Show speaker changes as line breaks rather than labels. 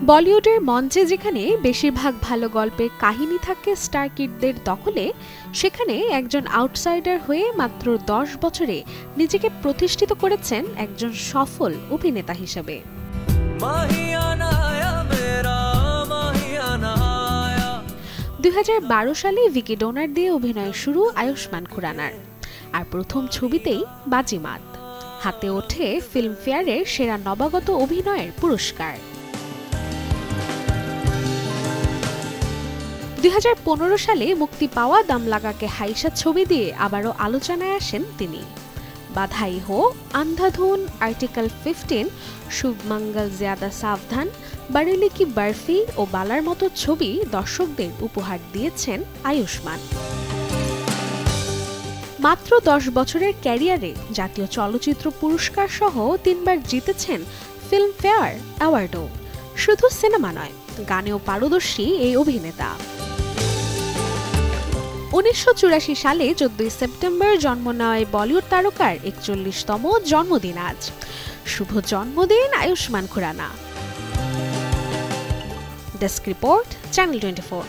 বলিউডের মঞ্চে যেখানে বেশিরভাগ ভালো গল্পের কাহিনী থাকে স্টার কিডদের দখলে, সেখানে একজন আউটসাইডার হয়ে মাত্র ১০ বছরে নিজেকে প্রতিষ্ঠিত করেছেন একজন সফল অভিনেতা হিসেবে। ২০১২ সালে ভিকি ডোনার দিয়ে অভিনয় শুরু আয়ুষ্মান খুরানার, আর প্রথম ছবিতেই বাজিমাত। হাতে ওঠে ফিল্মফেয়ারের সেরা নবাগত অভিনয়ের পুরস্কার। ২০১৫ সালে মুক্তি পাওয়া দম লাগাকে হাইসা ছবি দিয়ে আবারও আলোচনায় আসেন তিনি। বাধাই হো, আন্ধাধুন, আর্টিকেল 15, শুভ মঙ্গল জ্যাদা সাবধান, বারেলি কি বরফি ও বালার মতো ছবি দর্শকদের উপহার দিয়েছেন আয়ুষ্মান। মাত্র ১০ বছরের ক্যারিয়ারে জাতীয় চলচ্চিত্র পুরস্কার সহ ৩বার জিতেছেন ফিল্মফেয়ার অ্যাওয়ার্ডও। শুধু সিনেমা নয়, গানেও পারদর্শী এই অভিনেতা। ১৯৮৪ সালে ১৪ সেপ্টেম্বর জন্ম নেওয়া বলিউড তারকার ৪১তম জন্মদিন আজ। শুভ জন্মদিন Ayushmann Khurrana. Desk report, channel 24।